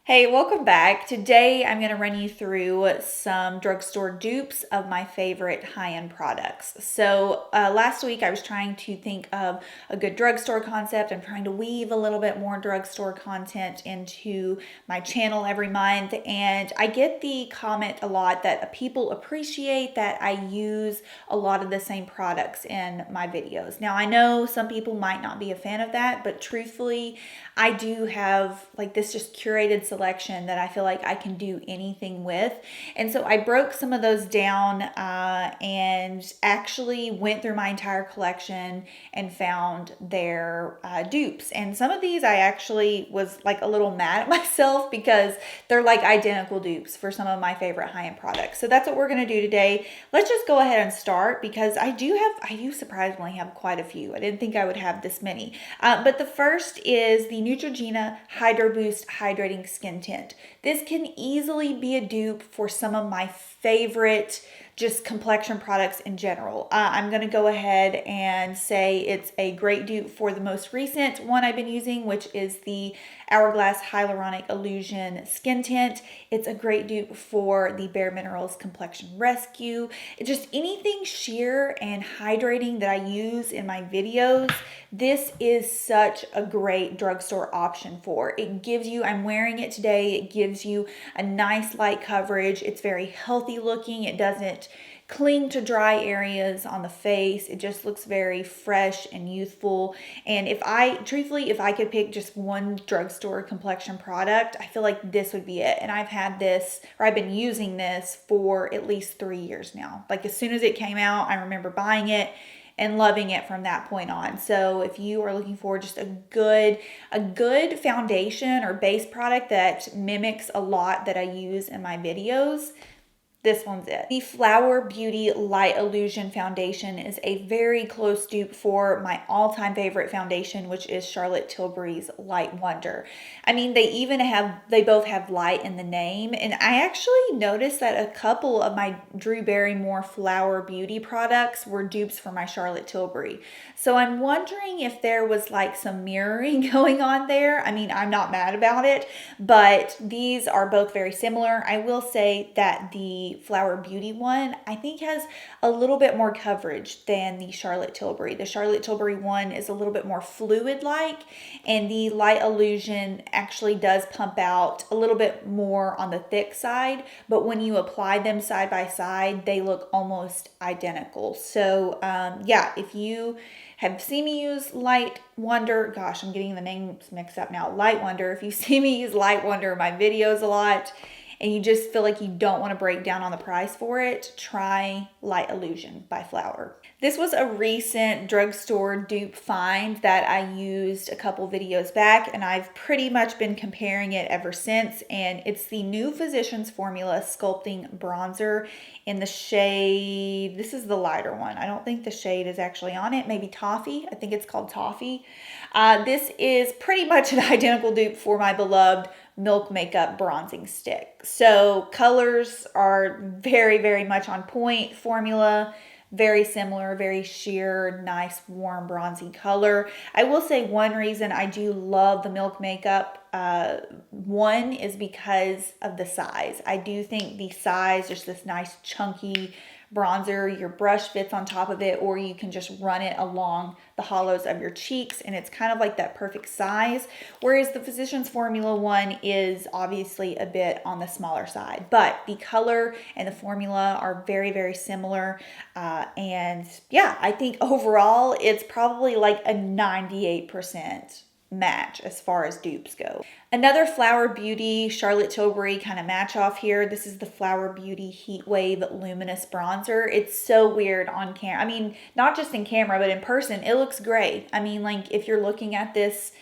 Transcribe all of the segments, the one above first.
Hey, welcome back. Today I'm going to run you through some drugstore dupes of my favorite high-end products. So last week I was trying to think of a good drugstore concept. I'm trying to weave a little bit more drugstore content into my channel every month, and I get the comment a lot that people appreciate that I use a lot of the same products in my videos. Now I know some people might not be a fan of that, but truthfully I do have like this just curated selection that I feel like I can do anything with. And so I broke some of those down and actually went through my entire collection and found their dupes. And some of these I actually was like a little mad at myself because they're like identical dupes for some of my favorite high-end products. So that's what we're going to do today. Let's just go ahead and start because I do surprisingly have quite a few. I didn't think I would have this many. But the first is the Neutrogena Hydro Boost Hydrating Skin Tint. This can easily be a dupe for some of my favorite just complexion products in general. I'm going to go ahead and say it's a great dupe for the most recent one I've been using, which is the Hourglass Hyaluronic Illusion Skin Tint. It's a great dupe for the bareMinerals Complexion Rescue. It's just anything sheer and hydrating that I use in my videos. This is such a great drugstore option for. It gives you, I'm wearing it today, it gives you a nice light coverage. It's very healthy looking. It doesn't cling to dry areas on the face. It just looks very fresh and youthful. And truthfully, if I could pick just one drugstore complexion product, I feel like this would be it. And I've had this, or I've been using this for at least 3 years now. Like as soon as it came out, I remember buying it and loving it from that point on. So if you are looking for just a good foundation or base product that mimics a lot that I use in my videos, this one's it. The Flower Beauty Light Illusion Foundation is a very close dupe for my all-time favorite foundation, which is Charlotte Tilbury's Light Wonder. I mean, they both have light in the name, and I actually noticed that a couple of my Drew Barrymore Flower Beauty products were dupes for my Charlotte Tilbury. So I'm wondering if there was like some mirroring going on there. I mean, I'm not mad about it, but these are both very similar. I will say that the Flower Beauty one I think has a little bit more coverage than the Charlotte Tilbury. The Charlotte Tilbury one is a little bit more fluid like, and the Light Illusion actually does pump out a little bit more on the thick side, but when you apply them side by side they look almost identical. So yeah, if you have seen me use Light Wonder, gosh, I'm getting the names mixed up now, Light Wonder, if you see me use Light Wonder in my videos a lot and you just feel like you don't want to break down on the price for it, try Light Illusion by Flower. This was a recent drugstore dupe find that I used a couple videos back, and I've pretty much been comparing it ever since, and it's the new Physicians Formula Sculpting Bronzer in the shade, this is the lighter one. I don't think the shade is actually on it, maybe Toffee. I think it's called Toffee. This is pretty much an identical dupe for my beloved Milk Makeup Bronzing Stick. So colors are very, very much on point. Formula, very similar, very sheer, nice, warm, bronzy color. I will say one reason I do love the Milk Makeup, one is because of the size. I do think the size, just this nice chunky bronzer, your brush fits on top of it, or you can just run it along the hollows of your cheeks, and it's kind of like that perfect size. Whereas the Physicians Formula one is obviously a bit on the smaller side, but the color and the formula are very, very similar. And yeah, I think overall it's probably like a 98% match as far as dupes go. Another Flower Beauty Charlotte Tilbury kind of match off here. This is the Flower Beauty Heatwave Luminous Bronzer. It's so weird on camera. I mean, not just in camera, but in person, it looks great. I mean, like if you're looking at this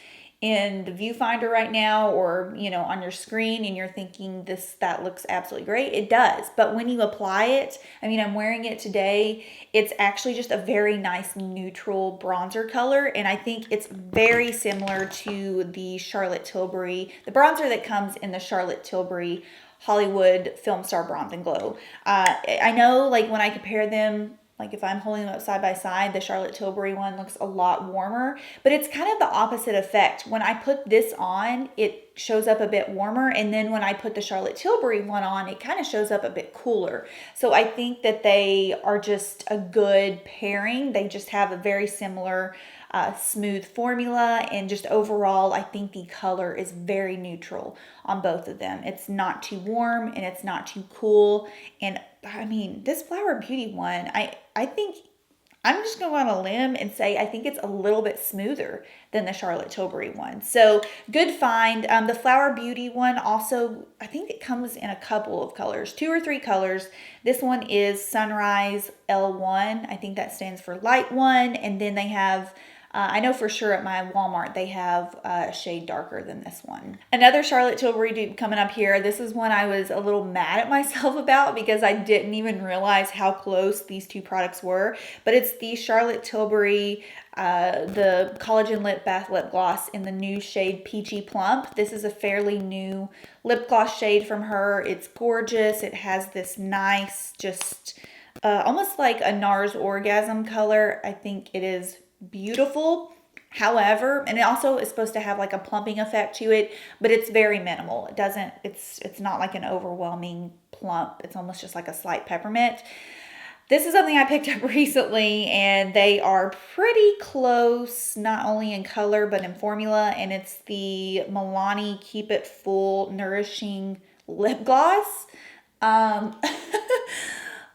in the viewfinder right now, or on your screen, and you're thinking that looks absolutely great, it does. But when you apply it, I mean, I'm wearing it today, it's actually just a very nice neutral bronzer color, and I think it's very similar to the Charlotte Tilbury, the bronzer that comes in the Charlotte Tilbury Hollywood Filmstar Bronze and Glow. I know like when I compare them, like if I'm holding them up side by side, the Charlotte Tilbury one looks a lot warmer, but it's kind of the opposite effect. When I put this on, it shows up a bit warmer, and then when I put the Charlotte Tilbury one on, it kind of shows up a bit cooler. So I think that they are just a good pairing. They just have a very similar smooth formula, and just overall I think the color is very neutral on both of them. It's not too warm and it's not too cool. And I mean, this Flower Beauty one, I think I'm just going to go on a limb and say I think it's a little bit smoother than the Charlotte Tilbury one. So good find. The Flower Beauty one also, I think it comes in a couple of colors, 2 or 3 colors. This one is Sunrise L1. I think that stands for light one. And then they have I know for sure at my Walmart they have a shade darker than this one. Another Charlotte Tilbury dupe coming up here. This is one I was a little mad at myself about because I didn't even realize how close these two products were. But it's the Charlotte Tilbury the Collagen Lip Bath Lip Gloss in the new shade Peachy Plump. This is a fairly new lip gloss shade from her. It's gorgeous. It has this nice, just almost like a NARS Orgasm color. I think it is beautiful. However, and it also is supposed to have like a plumping effect to it, but it's very minimal. It doesn't, it's not like an overwhelming plump. It's almost just like a slight peppermint. This is something I picked up recently, and they are pretty close, not only in color, but in formula, and it's the Milani Keep It Full Nourishing Lip Gloss.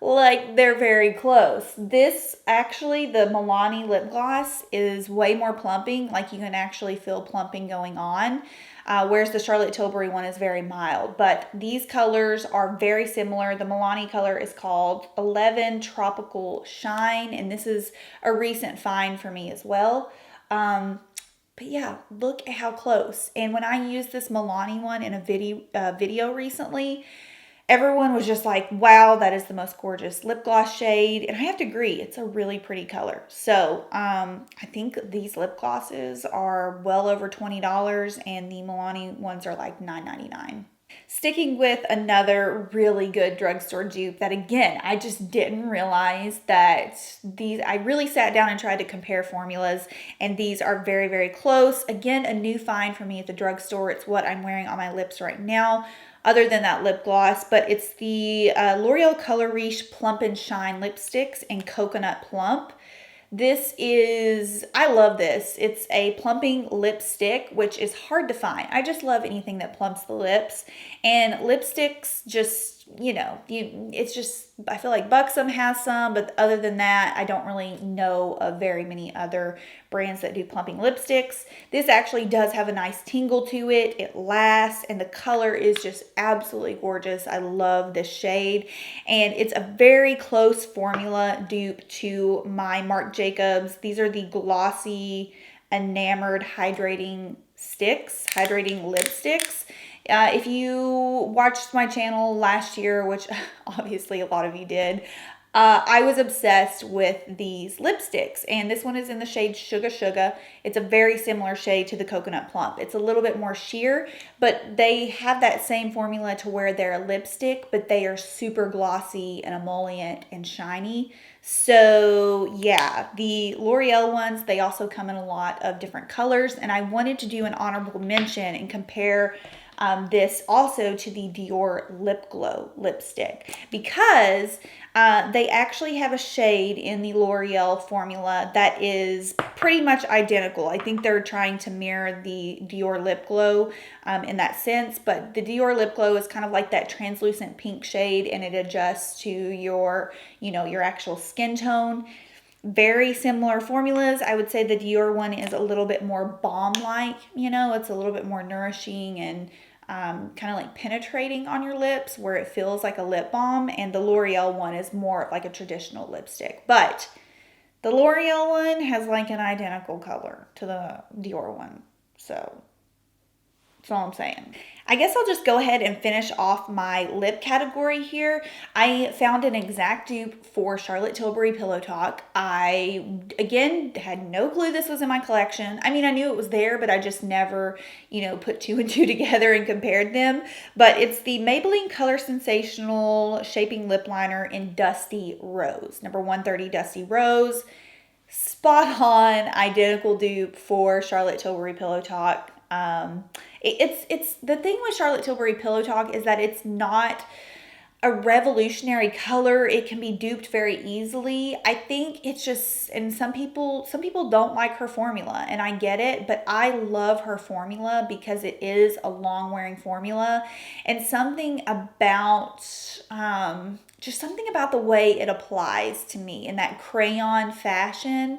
Like, they're very close. This actually, the Milani lip gloss is way more plumping. Like, you can actually feel plumping going on. Whereas the Charlotte Tilbury one is very mild. But these colors are very similar. The Milani color is called 11 Tropical Shine. And this is a recent find for me as well. But yeah, look at how close. And when I used this Milani one in a video recently, everyone was just like, wow, that is the most gorgeous lip gloss shade. And I have to agree, it's a really pretty color. So I think these lip glosses are well over $20, and the Milani ones are like $9.99. Sticking with another really good drugstore dupe that, again, I just didn't realize that these, I really sat down and tried to compare formulas, and these are very, very close. Again, a new find for me at the drugstore. It's what I'm wearing on my lips right now, other than that lip gloss, but it's the L'Oreal Color Riche Plump and Shine lipsticks in Coconut Plump. This is, I love this. It's a plumping lipstick, which is hard to find. I just love anything that plumps the lips. And lipsticks just, you know, it's just, I feel like Buxom has some, but other than that, I don't really know of very many other brands that do plumping lipsticks. This actually does have a nice tingle to it. It lasts, and the color is just absolutely gorgeous. I love this shade, and it's a very close formula dupe to my Marc Jacobs. These are the Glossy Enamored Hydrating Lipsticks. If you watched my channel last year, which obviously a lot of you did, I was obsessed with these lipsticks, and this one is in the shade Suga Suga. It's a very similar shade to the Coconut Plump. It's a little bit more sheer, but they have that same formula to where they're a lipstick, but they are super glossy and emollient and shiny. So yeah, the L'Oreal ones, they also come in a lot of different colors, and I wanted to do an honorable mention and compare this also to the Dior Lip Glow lipstick, because they actually have a shade in the L'Oreal formula that is pretty much identical. I think they're trying to mirror the Dior Lip Glow in that sense, but the Dior Lip Glow is kind of like that translucent pink shade, and it adjusts to your, you know, your actual skin tone. Very similar formulas. I would say the Dior one is a little bit more balm-like, you know, it's a little bit more nourishing and kind of like penetrating on your lips where it feels like a lip balm, and the L'Oreal one is more like a traditional lipstick. But the L'Oreal one has like an identical color to the Dior one. So That's all I'm saying. I guess I'll just go ahead and finish off my lip category here. I found an exact dupe for Charlotte Tilbury Pillow Talk. I, again, had no clue this was in my collection. I mean, I knew it was there, but I just never, you know, put two and two together and compared them. But it's the Maybelline Color Sensational Shaping Lip Liner in Dusty Rose. Number 130 Dusty Rose. Spot on, identical dupe for Charlotte Tilbury Pillow Talk. It's the thing with Charlotte Tilbury Pillow Talk is that it's not a revolutionary color. It can be duped very easily. I think it's just, and some people don't like her formula, and I get it, but I love her formula because it is a long wearing formula, and something about just something about the way it applies to me in that crayon fashion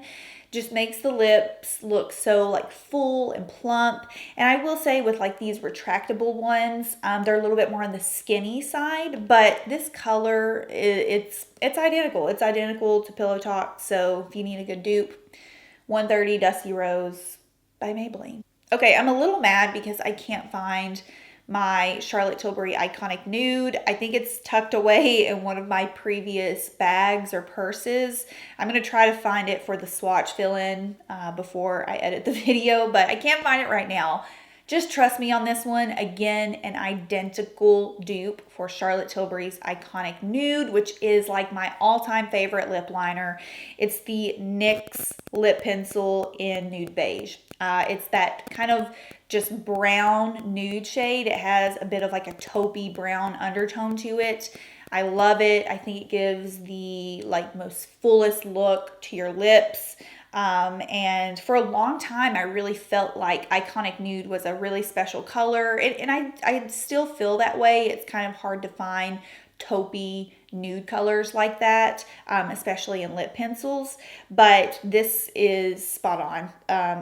just makes the lips look so like full and plump. And I will say with like these retractable ones, they're a little bit more on the skinny side, but this color, it's identical. It's identical to Pillow Talk. So if you need a good dupe, 130 Dusty Rose by Maybelline. Okay, I'm a little mad because I can't find my Charlotte Tilbury Iconic Nude. I think it's tucked away in one of my previous bags or purses. I'm going to try to find it for the swatch fill-in before I edit the video, but I can't find it right now. Just trust me on this one. Again, an identical dupe for Charlotte Tilbury's Iconic Nude, which is like my all-time favorite lip liner. It's the NYX Lip Pencil in Nude Beige. It's that kind of just brown nude shade. It has a bit of like a taupey brown undertone to it. I love it. I think it gives the like most fullest look to your lips. And for a long time, I really felt like Iconic Nude was a really special color. And I still feel that way. It's kind of hard to find taupey nude colors like that, especially in lip pencils. But this is spot on,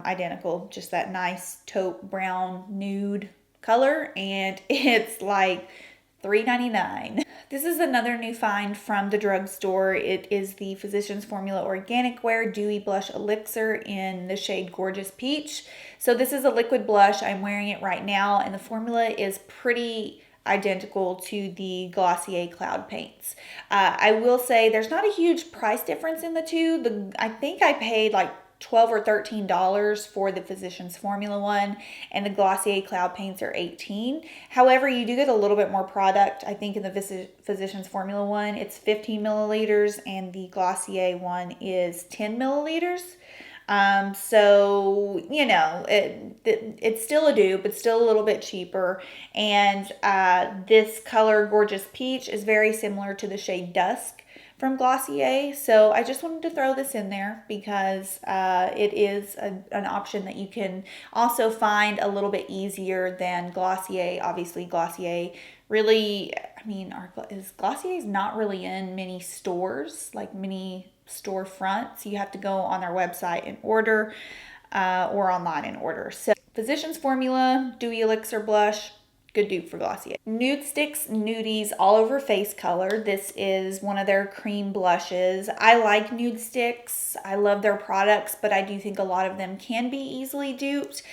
identical, just that nice taupe brown nude color. And it's like $3.99. This is another new find from the drugstore. It is the Physicians Formula Organic Wear Dewy Blush Elixir in the shade Gorgeous Peach. So this is a liquid blush. I'm wearing it right now, and the formula is pretty identical to the Glossier Cloud Paints. I will say there's not a huge price difference in the two. I think I paid like $12 or $13 for the Physicians Formula one, and the Glossier Cloud Paints are $18. However, you do get a little bit more product. I think in the Physicians Formula one, it's 15 milliliters, and the Glossier one is 10 milliliters. So, you know, it's still a dupe. It's still a little bit cheaper. And this color, Gorgeous Peach, is very similar to the shade Dusk from Glossier. So I just wanted to throw this in there because it is an option that you can also find a little bit easier than Glossier. Obviously, Glossier really, I mean, Glossier's not really in many stores, like many storefronts. You have to go on their website and order or online and order. So Physicians Formula Dewy Elixir Blush, good dupe for Glossier. Nude Sticks Nudies All Over Face Color. This is one of their cream blushes. I like Nude Sticks. I love their products, but I do think a lot of them can be easily duped.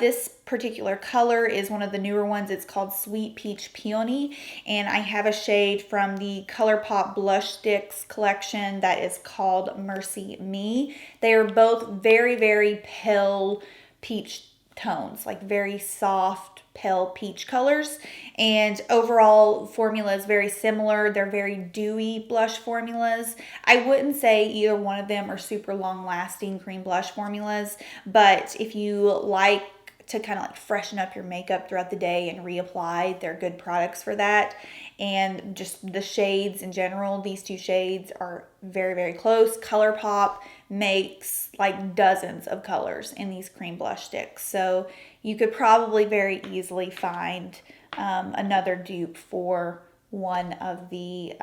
This particular color is one of the newer ones. It's called Sweet Peach Peony, and I have a shade from the ColourPop Blush Sticks collection that is called Mercy Me. They are both very, very pale peach tones, like very soft, pale peach colors, and overall formula is very similar. They're very dewy blush formulas. I wouldn't say either one of them are super long lasting cream blush formulas, but if you like to kind of like freshen up your makeup throughout the day and reapply, they're good products for that. And just the shades in general, these two shades are very, very close. ColourPop makes like dozens of colors in these cream blush sticks, so you could probably very easily find another dupe for one of the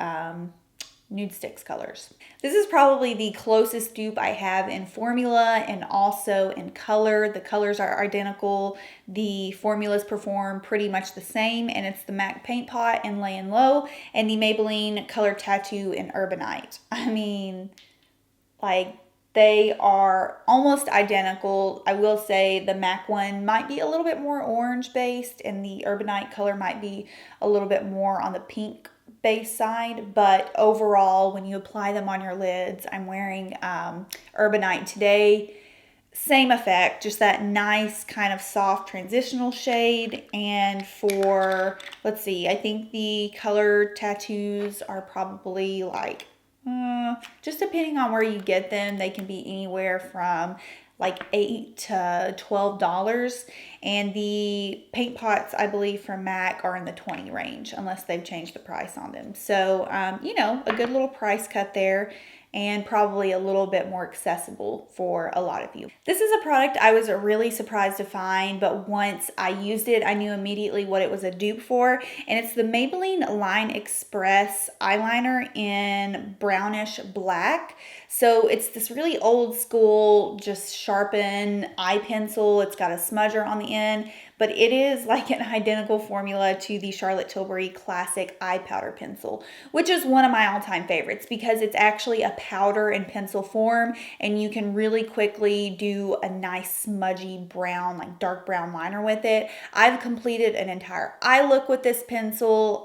Nude Sticks colors. This is probably the closest dupe I have in formula and also in color. The colors are identical. The formulas perform pretty much the same, and it's the MAC Paint Pot in Lay and Low and the Maybelline Color Tattoo in Urbanite. I mean, like, They are almost identical. I will say the MAC one might be a little bit more orange based and the Urbanite color might be a little bit more on the pink base side, but overall when you apply them on your lids, I'm wearing Urbanite today. Same effect, just that nice kind of soft transitional shade. And for, let's see, I think the color tattoos are probably like, just depending on where you get them, they can be anywhere from like $8 to $12. And the paint pots, I believe, from MAC are in the 20 range, unless they've changed the price on them. So, you know, a good little price cut there, and probably a little bit more accessible for a lot of you. This is a product I was really surprised to find, but once I used it, I knew immediately what it was a dupe for, and it's the Maybelline Line Express eyeliner in brownish black. So it's this really old school, just sharpen eye pencil. It's got a smudger on the end, but it is like an identical formula to the Charlotte Tilbury Classic Eye Powder Pencil, which is one of my all-time favorites because it's actually a powder and pencil form, and you can really quickly do a nice smudgy brown, like dark brown liner with it. I've completed an entire eye look with this pencil.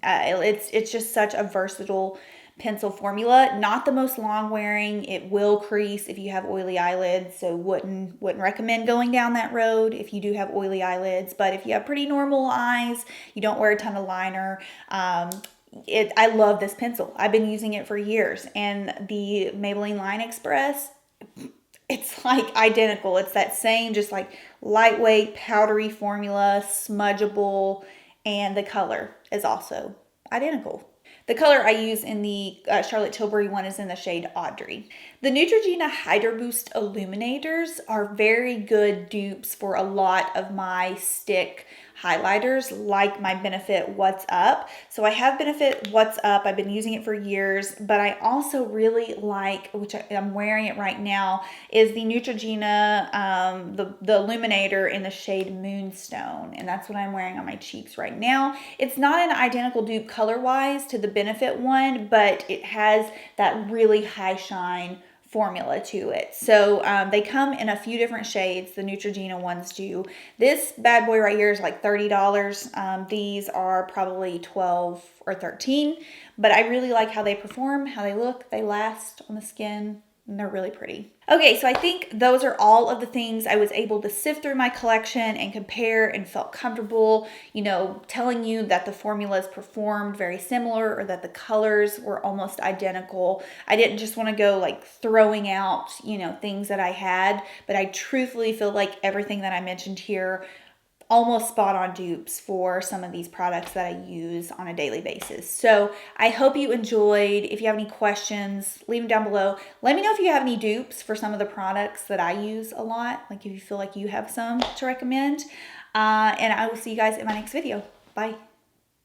It's just such a versatile pencil formula. Not the most long wearing. It will crease if you have oily eyelids, so wouldn't recommend going down that road if you do have oily eyelids. But if you have pretty normal eyes, you don't wear a ton of liner, I love this pencil. I've been using it for years, and the Maybelline Line Express, it's like identical. It's that same just like lightweight powdery formula, smudgeable, and the color is also identical. The color I use in the Charlotte Tilbury one is in the shade Audrey. The Neutrogena Hydro Boost Illuminators are very good dupes for a lot of my stick highlighters, like my Benefit What's Up. So I have Benefit What's Up. I've been using it for years, but I also really like, which I'm wearing it right now, is the Neutrogena, the illuminator in the shade Moonstone. And that's what I'm wearing on my cheeks right now. It's not an identical dupe color-wise to the Benefit one, but it has that really high shine formula to it. So they come in a few different shades. The Neutrogena ones do. This bad boy right here is like $30. These are probably 12 or 13, but I really like how they perform, how they look, they last on the skin, and they're really pretty. Okay, so I think those are all of the things I was able to sift through my collection and compare and felt comfortable, you know, telling you that the formulas performed very similar or that the colors were almost identical. I didn't just want to go like throwing out, you know, things that I had, but I truthfully feel like everything that I mentioned here almost spot on dupes for some of these products that I use on a daily basis. So I hope you enjoyed. If you have any questions, leave them down below. Let me know if you have any dupes for some of the products that I use a lot, like if you feel like you have some to recommend. And I will see you guys in my next video. Bye.